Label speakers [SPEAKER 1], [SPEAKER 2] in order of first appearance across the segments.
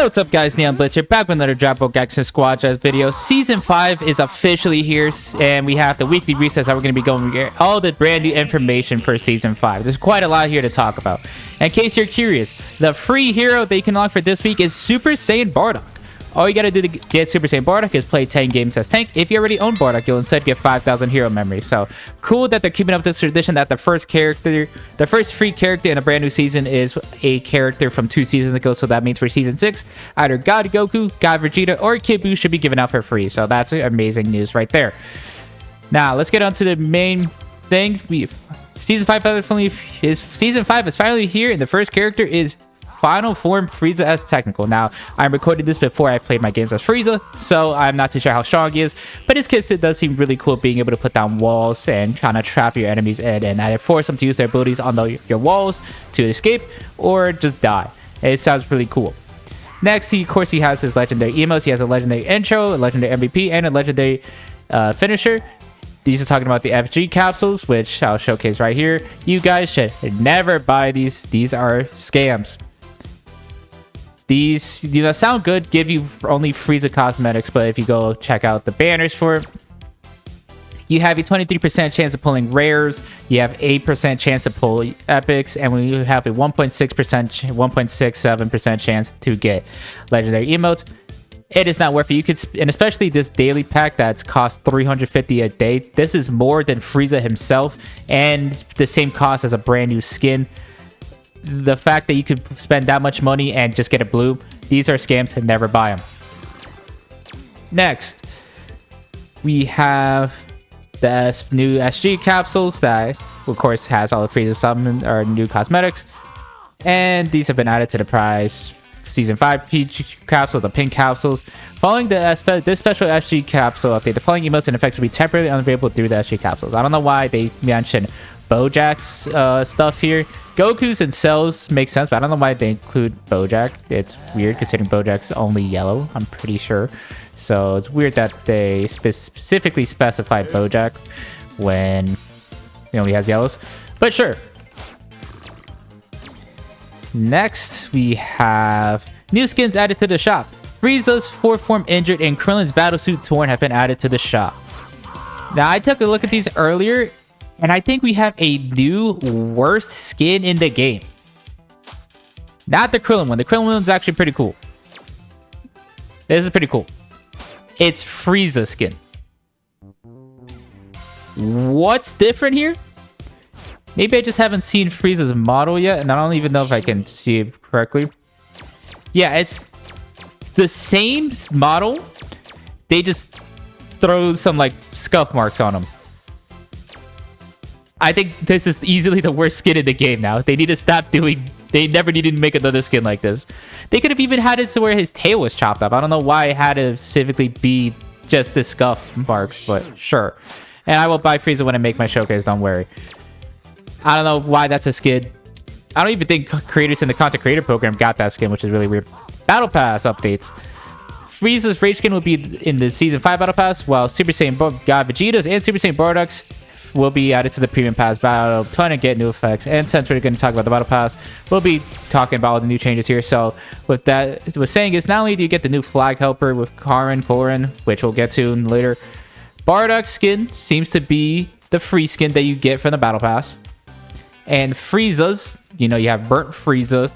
[SPEAKER 1] Hey, what's up guys, Neon Blitz here, back with another Dragon Ball Gekishin Squadra video. Season 5 is officially here, and we have the weekly recess that we're going to be going over all the brand new information for Season 5. There's quite a lot here to talk about. In case you're curious, the free hero that you can unlock for this week is Super Saiyan Bardock. All you gotta do to get Super Saiyan Bardock is play 10 games as tank. If you already own Bardock, you'll instead get 5,000 hero memory. So cool that they're keeping up this tradition that the first free character in a brand new season is a character from 2 seasons ago. So that means for Season 6, either God Goku, God Vegeta, or Kid Buu should be given out for free. So that's amazing news right there. Now let's get on to the main thing. Season 5 is finally here, and the first character is Final Form Frieza as technical. Now, I'm recording this before I played my games as Frieza, so I'm not too sure how strong he is, but his kit does seem really cool, being able to put down walls and kind of trap your enemies in, and either force them to use their abilities on your walls to escape, or just die. It sounds really cool. Next, of course, he has his legendary emotes. He has a legendary intro, a legendary MVP, and a legendary finisher. These are talking about the G-Capsules, which I'll showcase right here. You guys should never buy these. These are scams. These, sound good, give you only Frieza cosmetics, but if you go check out the banners for it, you have a 23% chance of pulling rares, you have 8% chance to pull epics, and we have a 1.67% chance to get legendary emotes. It is not worth it. You could, and especially this daily pack that's cost 350 a day. This is more than Frieza himself, and the same cost as a brand new skin. The fact that you could spend that much money and just get a blue, these are scams, and never buy them. Next, we have the new SG capsules that, of course, has all the Frieza summon or new cosmetics, and these have been added to the prize. Season 5 capsules, the pink capsules. Following this special SG capsule update, the following emotes and effects will be temporarily unavailable through the SG capsules. I don't know why they mentioned Bojack's stuff here. Goku's and Cell's make sense, but I don't know why they include Bojack. It's weird considering Bojack's only yellow, I'm pretty sure. So it's weird that they specifically specify Bojack when he only has yellows. But sure. Next, we have new skins added to the shop. Frieza's 4th form injured and Krillin's battlesuit torn have been added to the shop. Now, I took a look at these earlier, and I think we have a new worst skin in the game. Not the Krillin one. The Krillin one is actually pretty cool. This is pretty cool. It's Frieza skin. What's different here? Maybe I just haven't seen Frieza's model yet, and I don't even know if I can see it correctly. Yeah, it's the same model. They just throw some, like, scuff marks on them. I think this is easily the worst skin in the game now. They need to stop doing... They never needed to make another skin like this. They could have even had it to where his tail was chopped up. I don't know why it had to specifically be just the scuff marks, but sure. And I will buy Frieza when I make my showcase, don't worry. I don't know why that's a skin. I don't even think creators in the content creator program got that skin, which is really weird. Battle Pass updates. Frieza's Rage skin will be in the Season 5 Battle Pass, while Super Saiyan God Vegeta's and Super Saiyan Bardock's will be added to the Premium Pass Battle Ton and get new effects. And since we're going to talk about the Battle Pass, we'll be talking about all the new changes here. So with that, what's saying is not only do you get the new Flag Helper with Karin, which we'll get to later, Bardock's skin seems to be the free skin that you get from the Battle Pass. And Frieza's, you have Burnt Frieza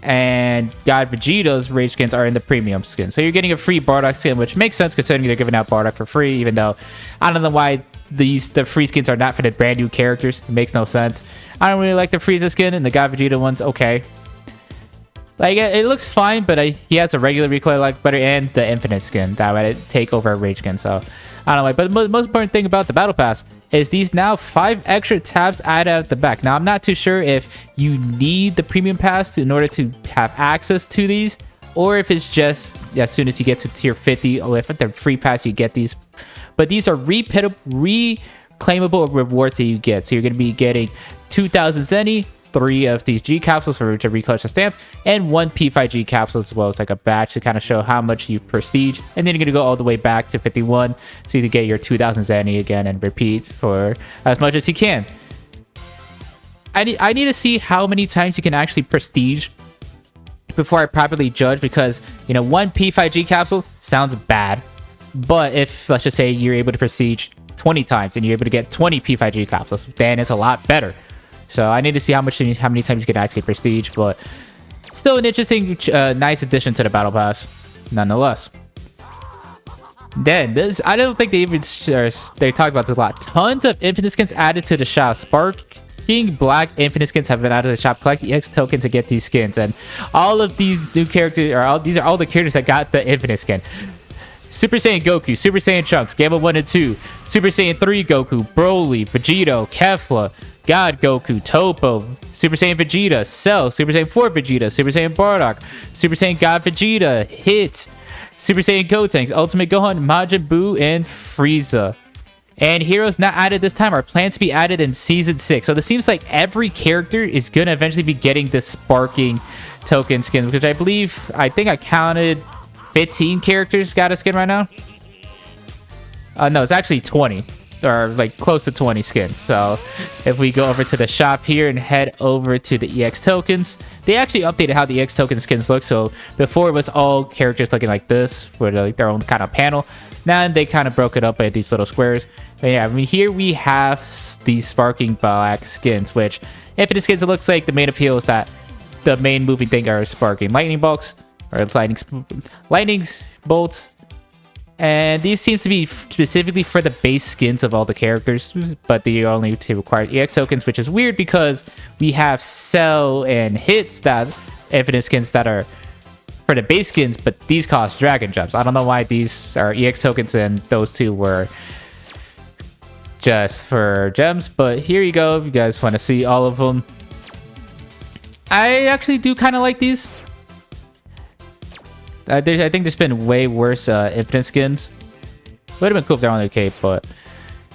[SPEAKER 1] and God Vegeta's Rage skins are in the premium skin. So you're getting a free Bardock skin, which makes sense considering they're giving out Bardock for free, even though I don't know why the free skins are not for the brand new characters. It makes no sense. I don't really like the Frieza skin, and the God Vegeta one's okay. Like, it looks fine, but he has a regular recoil like better and the infinite skin that would take over a Rage skin. So I don't know why. But the most important thing about the Battle Pass is these now 5 extra tabs added at the back. Now, I'm not too sure if you need the Premium Pass in order to have access to these, or if it's just as soon as you get to tier 50, or if with the free pass you get these. But these are reclaimable rewards that you get. So you're going to be getting 2,000 Zenny, 3 of these G-Capsules to reclaim the stamp, and 1 P5 G-Capsule as well. It's like a badge to kind of show how much you've prestige. And then you're going to go all the way back to 51 so you can get your 2,000 Zenny again and repeat for as much as you can. I need to see how many times you can actually prestige before I properly judge, because, you know, one P5G capsule sounds bad, but if, let's just say, you're able to prestige 20 times and you're able to get 20 P5G capsules, then it's a lot better. So I need to see how many times you can actually prestige, but still an interesting, nice addition to the battle pass, nonetheless. Then this, I don't think they even they talked about this a lot. Tons of infinite skins added to the shop. Sparking Black infinite skins have been added to the shop. Collect the X token to get these skins, and all of these new characters these are all the characters that got the infinite skin. Super Saiyan Goku, Super Saiyan Trunks, Gamma 1 and 2, Super Saiyan 3 Goku, Broly, Vegito, Kefla, God Goku, Topo, Super Saiyan Vegeta, Cell, Super Saiyan 4 Vegeta, Super Saiyan Bardock, Super Saiyan God Vegeta, Hit, Super Saiyan Gotenks, Ultimate Gohan, Majin Buu, and Frieza. And heroes not added this time are planned to be added in Season 6. So this seems like every character is going to eventually be getting this sparking token skin, which I think I counted 15 characters got a skin right now. No, it's actually 20. Or like close to 20 skins. So if we go over to the shop here and head over to the EX tokens, they actually updated how the EX token skins look. So before it was all characters looking like this for their own kind of panel. Now they kind of broke it up by these little squares. But yeah, I mean, here we have these Sparking Black skins, which infinite skins, it looks like the main appeal is that the main moving thing are sparking lightning bolts or lightning bolts. And these seems to be specifically for the base skins of all the characters, but they only require EX tokens, which is weird because we have Cell and Hits that infinite skins that are for the base skins, but these cost Dragon Gems. I don't know why these are EX tokens and those two were just for gems, but here you go. If you guys want to see all of them, I actually do kind of like these. I think there's been way worse infinite skins. Would have been cool if they're on their cape, but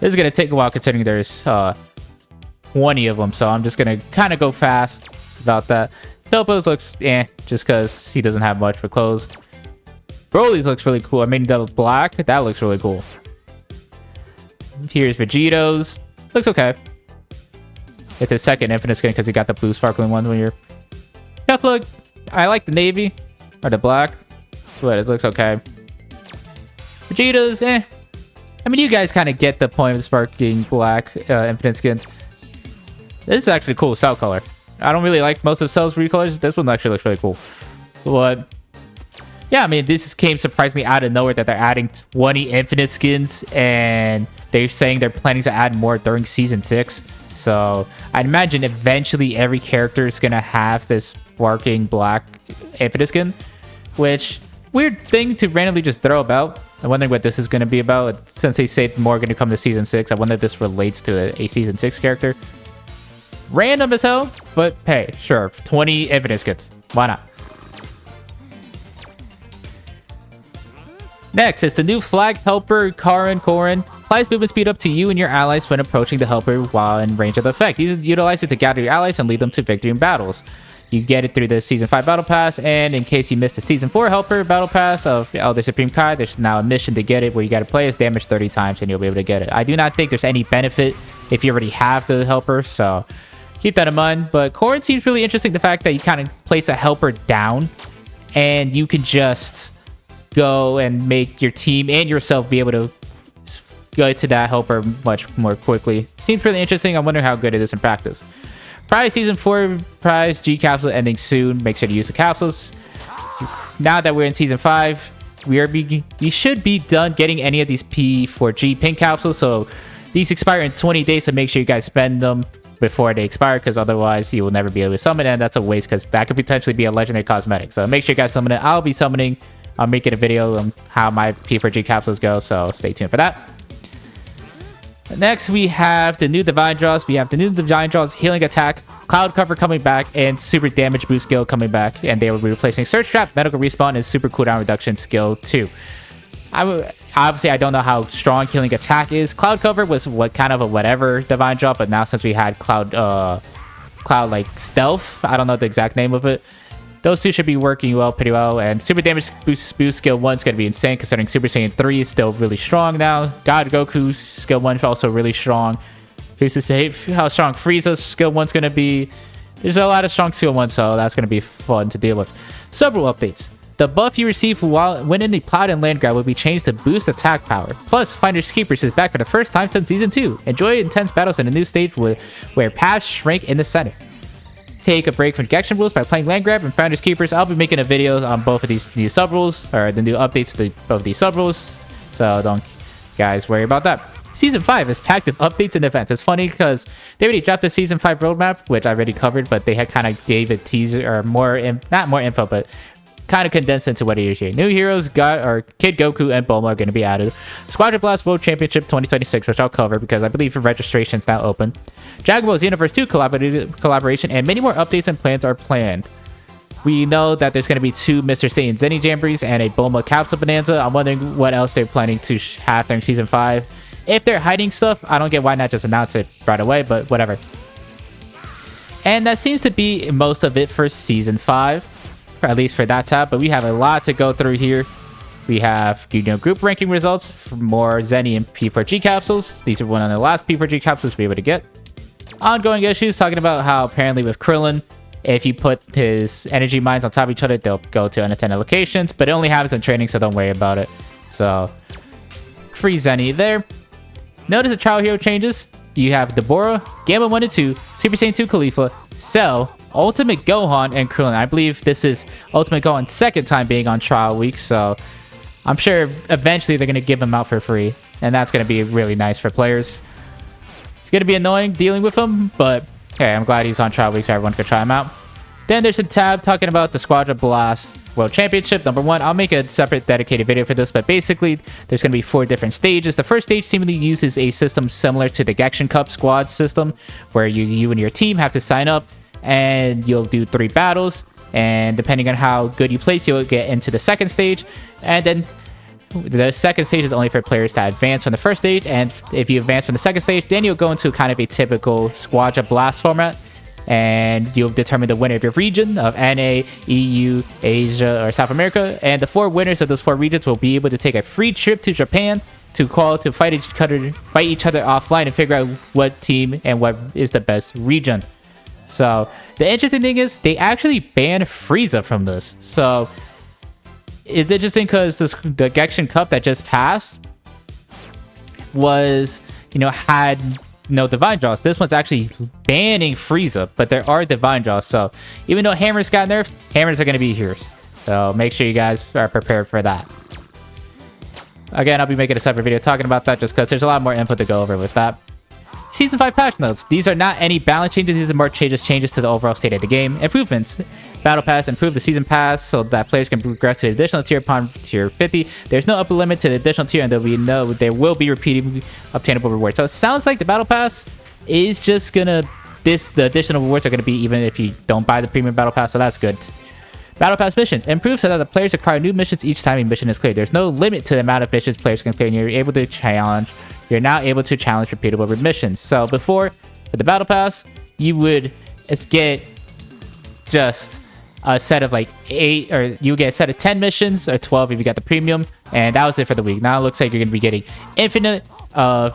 [SPEAKER 1] this is going to take a while considering there's 20 of them, so I'm just going to kind of go fast about that. Telpo's looks just because he doesn't have much for clothes. Broly's looks really cool. I mean, the black, that looks really cool. Here's Vegito's. Looks okay. It's a second infinite skin because he got the blue sparkling one when you're... Look, I like the navy, or the black. But it looks okay. Vegeta's, I mean, you guys kind of get the point of sparking black infinite skins. This is actually a cool Cell color. I don't really like most of Cell's recolors. This one actually looks really cool. But yeah, I mean, this came surprisingly out of nowhere that they're adding 20 infinite skins, and they're saying they're planning to add more during Season 6. So I'd imagine eventually every character is going to have this sparking black infinite skin, which... weird thing to randomly just throw about. I'm wondering what this is going to be about. Since they say more going to come to Season 6, I wonder if this relates to a Season 6 character. Random as hell, but hey, sure. 20 infinite skins. Why not? Next is the new flag Helper Karin. Applies movement speed up to you and your allies when approaching the Helper while in range of the effect. Utilize it to gather your allies and lead them to victory in battles. You get it through the Season 5 Battle Pass, and in case you missed the Season 4 Helper Battle Pass of Elder Supreme Kai, there's now a mission to get it where you got to play as damage 30 times and you'll be able to get it. I do not think there's any benefit if you already have the Helper, so keep that in mind. But Karin seems really interesting, the fact that you kind of place a Helper down, and you can just go and make your team and yourself be able to go to that Helper much more quickly. Seems really interesting. I wonder how good it is in practice. Prize Season 4 prize G-Capsule ending soon. Make sure to use the capsules. Now that we're in Season 5, we should be done getting any of these P4G pink capsules. So these expire in 20 days, so make sure you guys spend them before they expire, because otherwise you will never be able to summon it, and that's a waste because that could potentially be a legendary cosmetic. So make sure you guys summon it. I'll be summoning. I'll make it a video on how my P4G capsules go, so stay tuned for that. Next, we have the new Divine Draws. We have the new Divine Draws Healing Attack, Cloud Cover coming back, and Super Damage Boost skill coming back. And they will be replacing Surge Trap, Medical Respawn, and Super Cooldown Reduction skill 2. Obviously, I don't know how strong Healing Attack is. Cloud Cover was kind of a whatever Divine Draw, but now since we had Cloud like Stealth, I don't know the exact name of it. Those two should be working pretty well, and Super Damage Boost skill 1 is going to be insane, considering Super Saiyan 3 is still really strong now. God Goku skill 1 is also really strong. Who's to say how strong Frieza's skill 1 is going to be? There's a lot of strong steel ones, so that's going to be fun to deal with. Several updates. The buff you receive while winning the plot and land grab will be changed to boost attack power. Plus, Finders Keepers is back for the first time since Season 2. Enjoy intense battles in a new stage where paths shrink in the center. Take a break from Gekishin rules by playing land grab and Finders Keepers. I'll be making a video on both of these new sub rules, or the new updates to both of these sub rules, so don't guys worry about that. Season 5 is packed with updates and events. It's funny because they already dropped the Season 5 roadmap, which I already covered, but they had kind of gave a teaser, or not more info, but kind of condensed into what it is here. New heroes Kid Goku and Bulma are going to be added. Squadra Blast World Championship 2026, which I'll cover because I believe registration is now open. Dragon Ball Xenoverse 2 collaboration, and many more updates and plans are planned. We know that there's going to be 2 Mr. Saiyan Zenny Jamborees and a Bulma Capsule Bonanza. I'm wondering what else they're planning to have during Season 5. If they're hiding stuff, I don't get why not just announce it right away, but whatever. And that seems to be most of it for Season 5. At least for that tab, but we have a lot to go through here. We have, group ranking results for more Zenny and P4 G-Capsules. These are one of the last P4 G-Capsules to be able to get. Ongoing issues, talking about how apparently with Krillin, if you put his energy mines on top of each other, they'll go to unattended locations, but it only happens in training, so don't worry about it. So, free Zenny there. Notice the trial hero changes. You have Deborah, Gamma 1 and 2, Super Saiyan 2 Khalifa, Cell, Ultimate Gohan, and Krillin. I believe this is Ultimate Gohan's second time being on trial week, so I'm sure eventually they're going to give him out for free, and that's going to be really nice for players. It's going to be annoying dealing with him, but hey, I'm glad he's on trial week so everyone can try him out. Then there's a tab talking about the Squadra Blast World Championship number 1. I'll make a separate dedicated video for this, but basically there's going to be 4 different stages. The first stage seemingly uses a system similar to the Gekishin Cup squad system, where you and your team have to sign up and you'll do 3 battles, and depending on how good you place, you'll get into the second stage. And then the second stage is only for players that advance from the first stage, and if you advance from the second stage, then you'll go into kind of a typical Squadra Blast format, and you'll determine the winner of your region of NA, EU, Asia, or South America. And the 4 winners of those 4 regions will be able to take a free trip to Japan to fight each other offline and figure out what team and what is the best region. So the interesting thing is they actually banned Frieza from this. So it's interesting because the Gekishin Cup that just passed was, had no Divine Draws. This one's actually banning Frieza, but there are Divine Draws. So even though Hammers got nerfed, Hammers are going to be here. So make sure you guys are prepared for that. Again, I'll be making a separate video talking about that just because there's a lot more info to go over with that. Season 5 patch notes. These are not any balance changes. These are more changes to the overall state of the game. Improvements. Battle Pass improved the Season Pass so that players can progress to the additional tier upon tier 50. There's no upper limit to the additional tier, and there will be repeating obtainable rewards. So it sounds like the Battle Pass is just gonna... The additional rewards are gonna be even if you don't buy the Premium Battle Pass, so that's good. Battle Pass missions. Improved so that the players acquire new missions each time a mission is cleared. There's no limit to the amount of missions players can clear, and you're now able to challenge repeatable missions. So before, with the Battle Pass, you would get just a set of like 8, or you get a set of 10 missions, or 12 if you got the premium, and that was it for the week. Now it looks like you're going to be getting infinite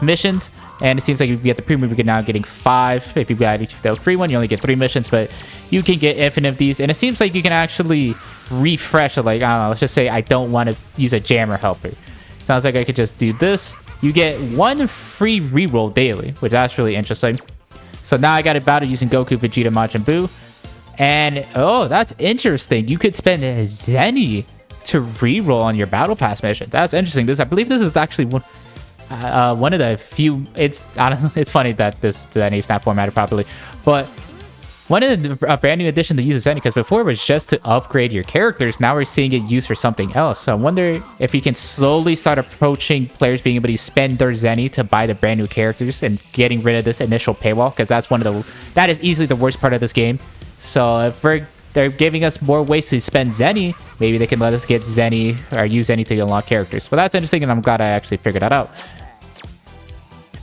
[SPEAKER 1] missions, and it seems like if you get the premium, you're now getting 5. If you got the free one, you only get 3 missions, but you can get infinite of these, and it seems like you can actually refresh it. Like, I don't know, let's just say I don't want to use a jammer helper. Sounds like I could just do this. You get 1 free reroll daily, which that's really interesting. So now I got a battle using Goku, Vegeta, Majin Buu. And, oh, that's interesting. You could spend a Zenny to reroll on your Battle Pass mission. That's interesting. I believe this is actually one of the few... It's funny that this Zenny is not formatted properly. But one of the brand new addition to use Zenny, because before it was just to upgrade your characters. Now we're seeing it used for something else. So I wonder if you can slowly start approaching players being able to spend their Zenny to buy the brand new characters and getting rid of this initial paywall, because that is easily the worst part of this game. So if they're giving us more ways to spend Zenny, maybe they can let us get Zenny or use Zenny to unlock characters. But that's interesting, and I'm glad I actually figured that out.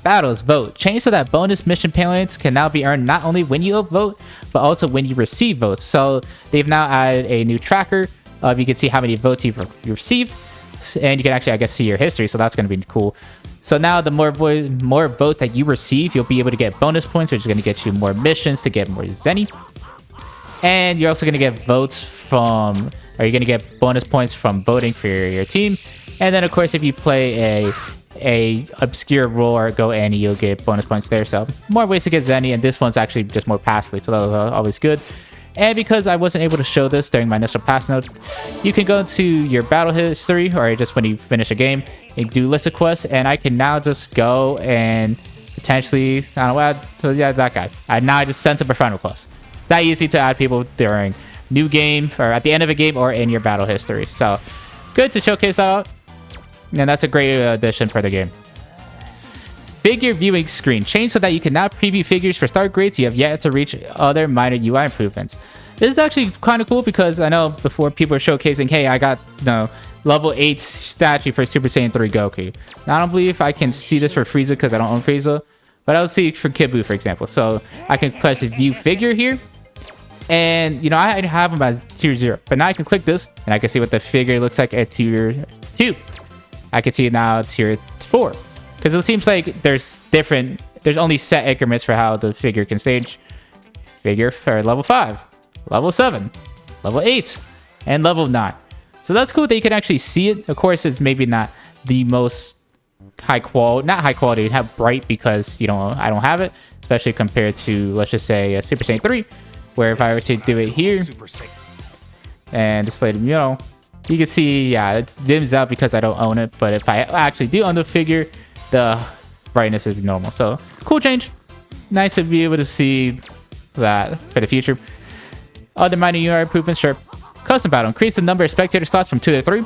[SPEAKER 1] Battles. Vote. Change so that bonus mission points can now be earned not only when you vote, but also when you receive votes. So they've now added a new tracker. You can see how many votes you've received, and you can actually, I guess, see your history. So that's going to be cool. So now the more votes that you receive, you'll be able to get bonus points, which is going to get you more missions to get more Zenny. And you're also going to get votes from, or you're going to get bonus points from voting for your team. And then, of course, if you play a obscure role or go any, you'll get bonus points there. So more ways to get Zenny, and this one's actually just more passively, so that was always good. And because I wasn't able to show this during my initial pass notes, you can go to your battle history, or just when you finish a game, and do list of quests, and I can now just go and potentially, I don't know, so yeah, that guy. I just sent him a friend request. It's that easy to add people during new game, or at the end of a game, or in your battle history. So good to showcase that out. And that's a great addition for the game. Figure viewing screen changed so that you can now preview figures for start grades you have yet to reach other minor UI improvements. This is actually kind of cool because I know before people were showcasing, hey, I got level 8 statue for Super Saiyan 3 Goku. Now, I don't believe I can see this for Frieza because I don't own Frieza, but I'll see it for Kid Buu, for example. So I can press view figure here, and I have him as tier 0, but now I can click this and I can see what the figure looks like at tier 2. I can see it now tier 4. Because it seems like there's only set increments for how the figure can stage. Figure for level 5, level 7, level 8, and level 9. So that's cool that you can actually see it. Of course, it's maybe not the most high quality, have bright because I don't have it, especially compared to, let's just say, Super Saiyan 3, where if I were to do it here and display them, you can see, yeah, it dims out because I don't own it. But if I actually do own the figure, the brightness is normal. So cool change. Nice to be able to see that for the future. Other minor UI improvements, sure. Custom battle, increase the number of spectator slots from 2 to 3.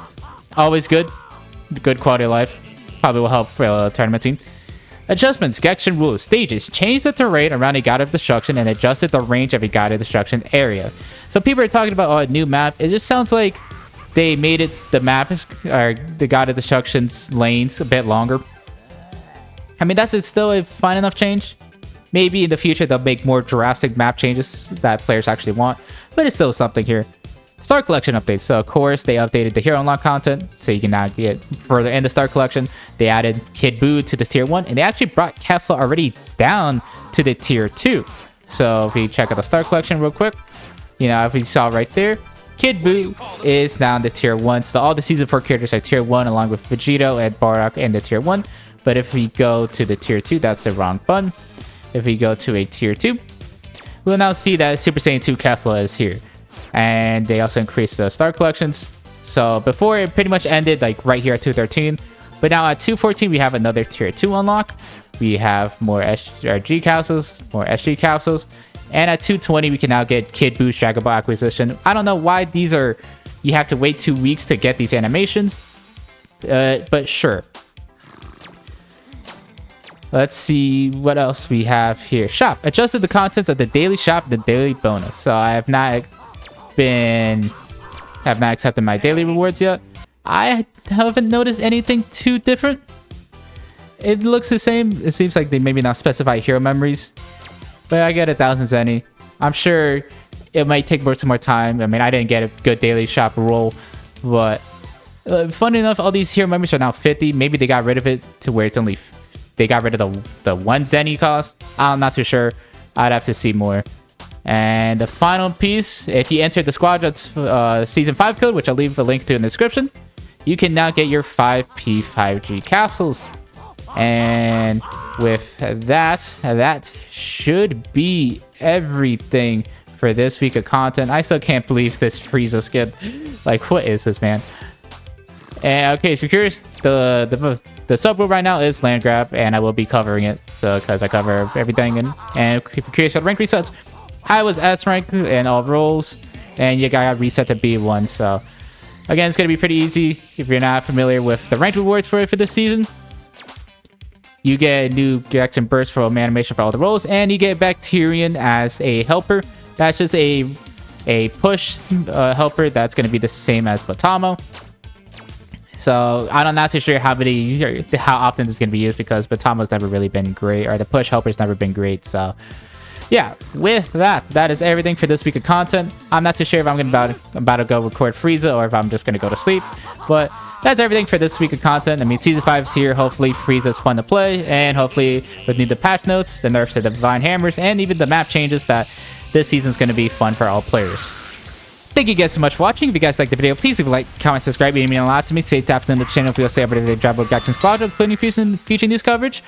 [SPEAKER 1] Always good. Good quality of life. Probably will help for a tournament team. Adjustments, Gekishin rules, stages. Change the terrain around a God of Destruction and adjusted the range of a God of Destruction area. So people are talking about a new map. It just sounds like they made it, the map, or the God of Destruction's lanes a bit longer. I mean, that's still a fine enough change. Maybe in the future they'll make more drastic map changes that players actually want, but it's still something here. Star Collection updates. So of course they updated the Hero Unlock content, so you can now get further in the Star Collection. They added Kid Buu to the tier 1, and they actually brought Kefla already down to the tier 2. So if we check out the Star Collection real quick, if we saw right there, Kid Buu is now in the tier 1. So all the season 4 characters are tier 1, along with Vegito and Bardock in the tier 1. But if we go to the tier 2, that's the wrong button. If we go to a tier 2, we'll now see that Super Saiyan 2 Kefla is here. And they also increased the Star Collections. So before, it pretty much ended like right here at 213. But now at 214, we have another tier 2 unlock. We have more G-Capsules, more SG Capsules. And at 220, we can now get Kid Buu's Dragon Ball acquisition. I don't know why these are... You have to wait 2 weeks to get these animations. But sure. Let's see what else we have here. Shop. Adjusted the contents of the daily shop, the daily bonus. So I have not accepted my daily rewards yet. I haven't noticed anything too different. It looks the same. It seems like they maybe not specify hero memories. But I get 1,000 Zenny. I'm sure it might take some more time. I mean, I didn't get a good daily shop roll. But funny enough, all these hero memories are now 50. Maybe they got rid of it to where it's only... They got rid of the 1 Zenny cost. I'm not too sure. I'd have to see more. And the final piece, if you enter the Squadron's Season 5 code, which I'll leave a link to in the description, you can now get your 5P 5G capsules. And with that should be everything for this week of content. I still can't believe this Frieza skin. Like, what is this, man? And okay, so if you're curious, the sub rule right now is land grab, and I will be covering it because I cover everything. And if you're curious about rank resets, I was S rank in all roles, and you got reset to B1. So again, it's gonna be pretty easy if you're not familiar with the rank rewards for this season. You get a new Gekishin burst from animation for all the roles, and you get Bacterian as a helper. That's just a push helper that's gonna be the same as Batamo. So I'm not too sure how often it's going to be used because Batamo's never really been great, or the push helper's never been great. So yeah, with that is everything for this week of content. I'm not too sure if I'm about to go record Frieza or if I'm just going to go to sleep, but that's everything for this week of content. I mean, Season 5's here. Hopefully Frieza's fun to play, and hopefully with the patch notes, the nerfs to the Divine Hammers, and even the map changes that this season's going to be fun for all players. Thank you guys so much for watching. If you guys liked the video, please leave a like, comment, subscribe. It means a lot to me. Stay tapped on the channel if you'll stay up to date Dragon Ball Gekishin Squadra, including future news coverage.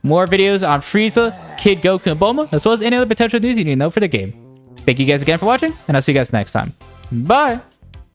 [SPEAKER 1] More videos on Frieza, Kid Goku, and Bulma, as well as any other potential news you need to know for the game. Thank you guys again for watching, and I'll see you guys next time. Bye!